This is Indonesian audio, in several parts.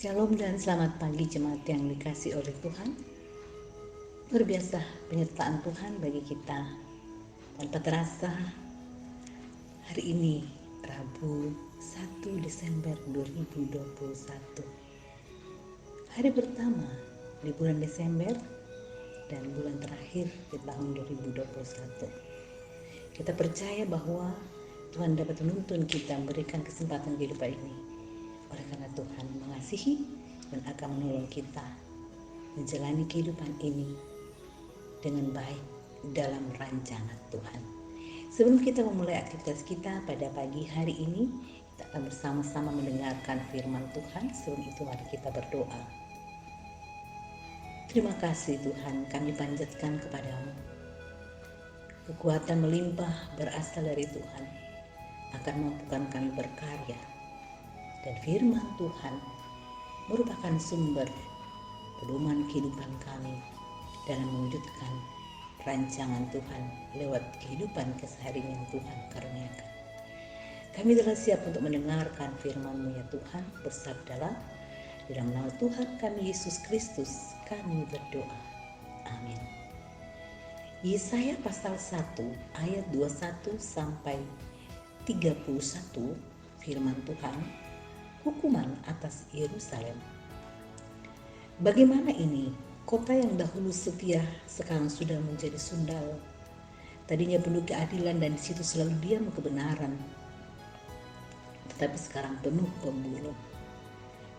Shalom dan selamat pagi jemaat yang dikasih oleh Tuhan. Luar biasa penyertaan Tuhan bagi kita. Tanpa terasa hari ini Rabu 1 Desember 2021. Hari pertama di bulan Desember dan bulan terakhir di tahun 2021. Kita percaya bahwa Tuhan dapat menuntun kita memberikan kesempatan kehidupan ini. Oleh karena Tuhan mengasihi dan akan menolong kita menjalani kehidupan ini dengan baik dalam rancangan Tuhan. Sebelum kita memulai aktivitas kita pada pagi hari ini, kita akan bersama-sama mendengarkan firman Tuhan. Sebelum itu mari kita berdoa. Terima kasih Tuhan, kami panjatkan kepadamu. Kekuatan melimpah berasal dari Tuhan, akan mampukan kami berkarya. Dan firman Tuhan merupakan sumber pedoman kehidupan kami dalam mewujudkan rancangan Tuhan lewat kehidupan keseharian yang Tuhan karuniakan. Kami telah siap untuk mendengarkan firman-Mu ya Tuhan. Bersabdalah, dalam nama Tuhan kami Yesus Kristus kami berdoa. Amin. Yesaya pasal 1 ayat 21 sampai 31 firman Tuhan. Hukuman atas Yerusalem. Bagaimana ini? Kota yang dahulu setia sekarang sudah menjadi sundal. Tadinya penuh keadilan dan di situ selalu diam kebenaran. Tetapi sekarang penuh pembunuh.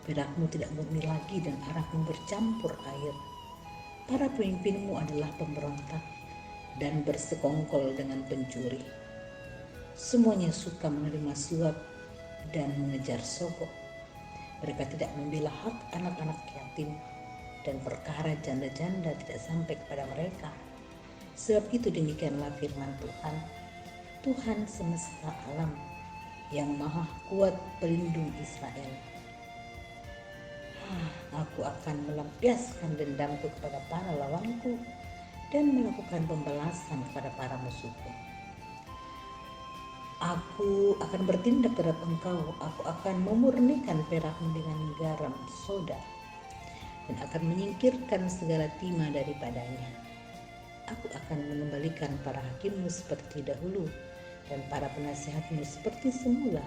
Perakmu tidak murni lagi dan arahmu bercampur air. Para pemimpinmu adalah pemberontak dan bersekongkol dengan pencuri. Semuanya suka menerima suap dan mengejar sogok. Mereka tidak membela hak anak-anak yatim dan perkara janda-janda tidak sampai kepada mereka. Sebab itu demikianlah firman Tuhan, Tuhan semesta alam yang maha kuat pelindung Israel. Aku akan melampiaskan dendamku kepada para lawanku dan melakukan pembalasan kepada para musuhku. Aku akan bertindak terhadap engkau, aku akan memurnikan perakmu dengan garam soda dan akan menyingkirkan segala timah daripadanya. Aku akan mengembalikan para hakimmu seperti dahulu dan para penasihatmu seperti semula.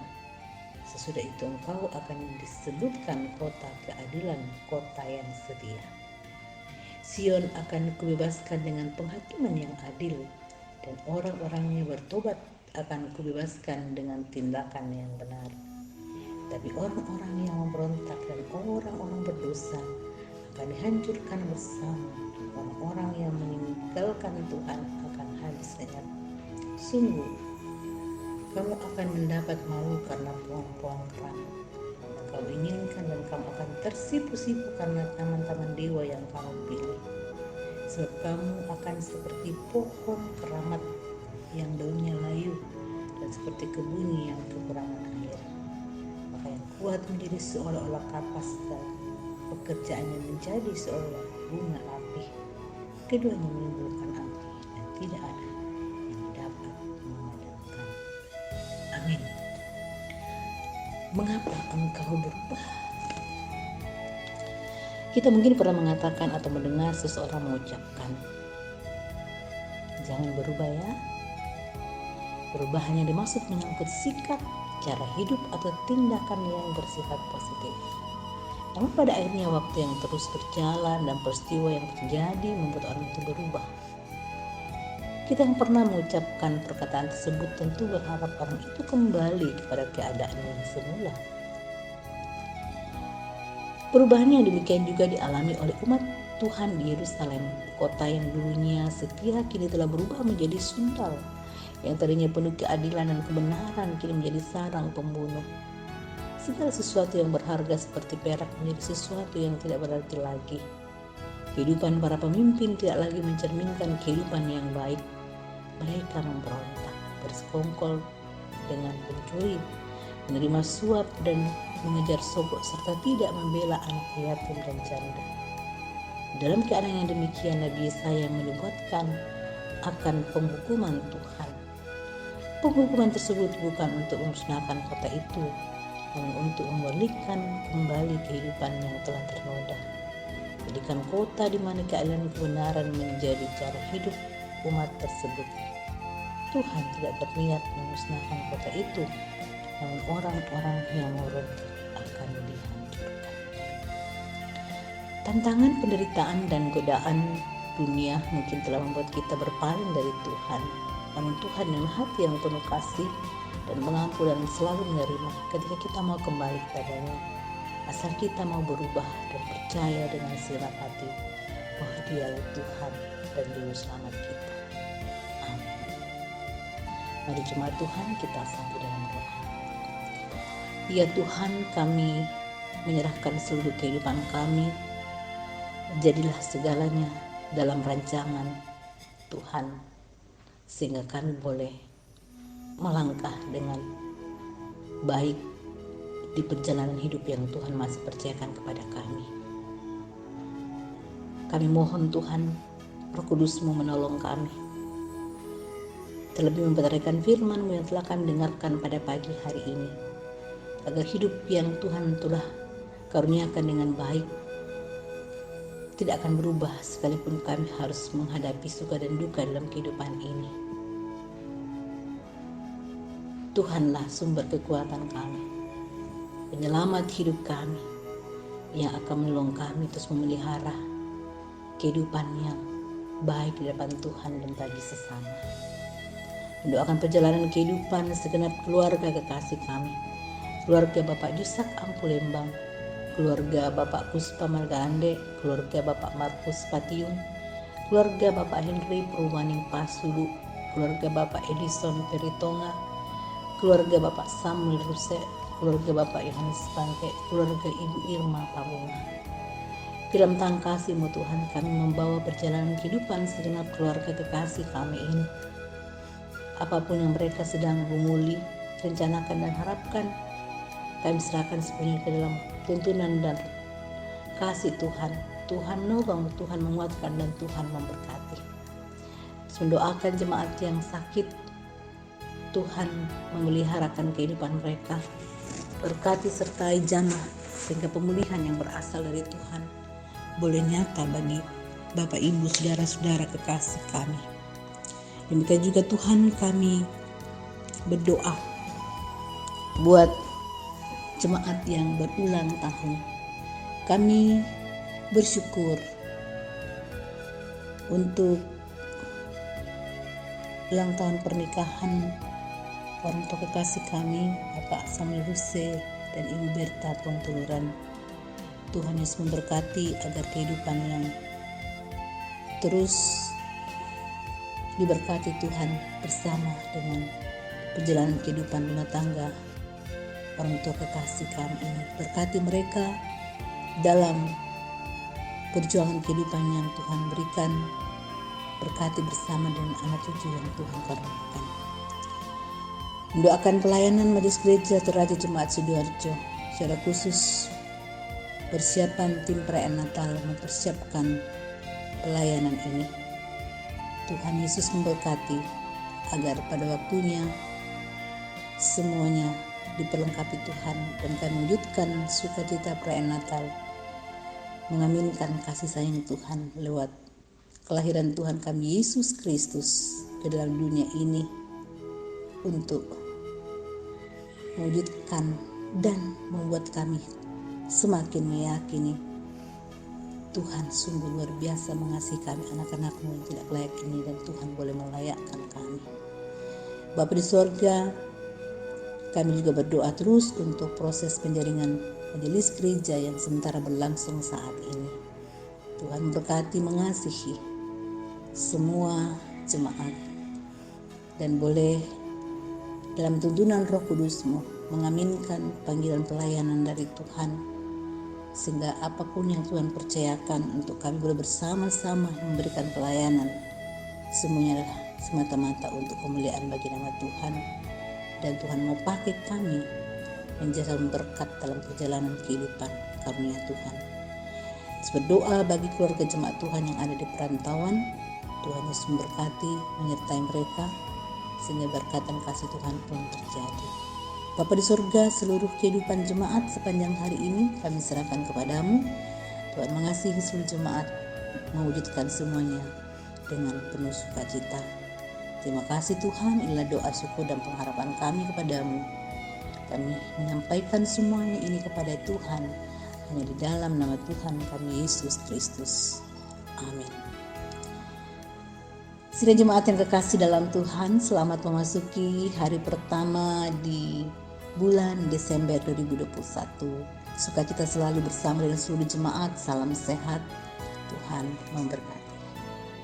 Sesudah itu engkau akan disebutkan kota keadilan, kota yang setia. Sion akan kubebaskan dengan penghakiman yang adil dan orang-orangnya bertobat akan kubebaskan dengan tindakan yang benar. Tapi orang-orang yang memberontak dan orang-orang berdosa akan dihancurkan bersama. Orang-orang yang meninggalkan Tuhan akan habis lenyap. Sungguh, kamu akan mendapat malu karena pohon-pohon kerang. Kau inginkan dan kamu akan tersipu-sipu karena taman-taman dewa yang kamu pilih. Sebab kamu akan seperti pohon keramat yang daunnya layu dan seperti kebun yang kekurangan air. Maka yang kuat menjadi seolah-olah kapas dan pekerjaannya menjadi seolah bunga api. Keduanya menimbulkan api dan tidak ada yang dapat memadamkan. Amin. Mengapa engkau berubah? Kita mungkin pernah mengatakan atau mendengar seseorang mengucapkan, jangan berubah ya. Berubah hanya dimaksud menyangkut sikap, cara hidup atau tindakan yang bersifat positif. Namun pada akhirnya waktu yang terus berjalan dan peristiwa yang terjadi membuat orang itu berubah. Kita yang pernah mengucapkan perkataan tersebut tentu berharap orang itu kembali kepada keadaan yang semula. Perubahan yang demikian juga dialami oleh umat Tuhan di Yerusalem. Kota yang dulunya setia kini telah berubah menjadi sundal. Yang tadinya penuh keadilan dan kebenaran kini menjadi sarang pembunuh. Segala sesuatu yang berharga seperti perak menjadi sesuatu yang tidak berarti lagi. Kehidupan para pemimpin tidak lagi mencerminkan kehidupan yang baik. Mereka memberontak, bersekongkol dengan pencuri, menerima suap dan mengejar sogok serta tidak membela anak yatim dan janda. Dalam keadaan yang demikian, Nabi Yesaya menubuatkan akan penghukuman Tuhan. Penghukuman tersebut bukan untuk memusnahkan kota itu, namun untuk memulihkan kembali kehidupan yang telah ternoda. Jadikan kota di mana keadilan kebenaran menjadi cara hidup umat tersebut. Tuhan tidak berniat memusnahkan kota itu, namun orang-orang yang meronta akan dihancurkan. Tantangan, penderitaan, dan godaan dunia mungkin telah membuat kita berpaling dari Tuhan. Namun Tuhan yang hati yang penuh kasih dan mengampuni dan selalu menerima ketika kita mau kembali kepadanya. Asal kita mau berubah dan percaya dengan segenap hati bahwa Dialah Tuhan dan Juru Selamat kita. Amin. Mari jemaat Tuhan, kita sambut dalam doa. Ya Tuhan, kami menyerahkan seluruh kehidupan kami. Jadilah segalanya dalam rancangan Tuhan, sehingga kami boleh melangkah dengan baik di perjalanan hidup yang Tuhan masih percayakan kepada kami. Kami mohon Tuhan, Roh Kudus-Mu menolong kami, terlebih memperhatikan firman-Mu yang telah kami dengarkan pada pagi hari ini, agar hidup yang Tuhan telah karuniakan dengan baik tidak akan berubah sekalipun kami harus menghadapi suka dan duka dalam kehidupan ini. Tuhanlah sumber kekuatan kami, penyelamat hidup kami, yang akan menolong kami terus memelihara kehidupan yang baik di depan Tuhan dan bagi sesama. Mendoakan perjalanan kehidupan segenap keluarga kekasih kami, keluarga Bapak Jusak Ampulembang, keluarga Bapak Puspa Margande, keluarga Bapak Markus Patiun, keluarga Bapak Henry Purwaning Pasulu, keluarga Bapak Edison Peritonga, keluarga Bapak Samuel Ruse, keluarga Bapak Yohanes Bangke, keluarga Ibu Irma Pabunga. Dalam tangan kasih-Mu Tuhan, kami membawa perjalanan kehidupan segenap keluarga kekasih kami ini. Apapun yang mereka sedang gumuli, rencanakan dan harapkan, kami serahkan sepenuhnya ke dalam tuntunan dan kasih Tuhan. Tuhan menolong, Tuhan menguatkan, dan Tuhan memberkati. Mendoakan jemaat yang sakit, Tuhan memeliharakan kehidupan mereka. Berkati sertai jamah sehingga pemulihan yang berasal dari Tuhan boleh nyata bagi Bapak, Ibu, saudara-saudara kekasih kami. Demikian juga Tuhan, kami berdoa buat jemaat yang berulang tahun. Kami bersyukur untuk ulang tahun pernikahan orang tua kekasih kami, Bapak Samuel Ruse dan Ibu Berta Pontuluran. Tuhan Yesus memberkati agar kehidupan yang terus diberkati Tuhan bersama dengan perjalanan kehidupan rumah tangga orang tua kekasih kami ini. Berkati mereka dalam perjuangan kehidupan yang Tuhan berikan. Berkati bersama dengan anak cucu yang Tuhan karuniakan. Mendoakan pelayanan Majelis Gereja Teraja Jemaat Sidoarjo secara khusus persiapan tim perayaan Natal, mempersiapkan pelayanan ini. Tuhan Yesus memberkati agar pada waktunya semuanya diperlengkapi Tuhan dan kami mewujudkan sukacita perayaan Natal, mengaminkan kasih sayang Tuhan lewat kelahiran Tuhan kami Yesus Kristus ke dalam dunia ini untuk mewujudkan dan membuat kami semakin meyakini Tuhan sungguh luar biasa mengasihi kami anak-anak-Mu yang tidak layak ini, dan Tuhan boleh melayakkan kami. Bapa di sorga, kami juga berdoa terus untuk proses penjaringan majelis gereja yang sementara berlangsung saat ini. Tuhan berkati, mengasihi semua jemaat, dan boleh dalam tuntunan Roh Kudus-Mu mengaminkan panggilan pelayanan dari Tuhan, sehingga apapun yang Tuhan percayakan untuk kami boleh bersama-sama memberikan pelayanan, semuanya adalah semata-mata untuk kemuliaan bagi nama Tuhan, dan Tuhan mau pakai kami menjadi berkat dalam perjalanan kehidupan karunia Tuhan. Berdoa bagi keluarga jemaat Tuhan yang ada di perantauan, Tuhan Yesus memberkati, menyertai mereka, sehingga berkat dan kasih Tuhan pun terjadi. Bapa di surga, seluruh kehidupan jemaat sepanjang hari ini kami serahkan kepadamu. Tuhan mengasihi seluruh jemaat, mewujudkan semuanya dengan penuh sukacita. Terima kasih Tuhan, inilah doa syukur dan pengharapan kami kepadamu. Kami menyampaikan semuanya ini kepada Tuhan, hanya di dalam nama Tuhan kami Yesus Kristus. Amin. Sidang jemaat yang kekasih dalam Tuhan, selamat memasuki hari pertama di bulan Desember 2021. Sukacita selalu bersama dengan seluruh jemaat. Salam sehat, Tuhan memberkati.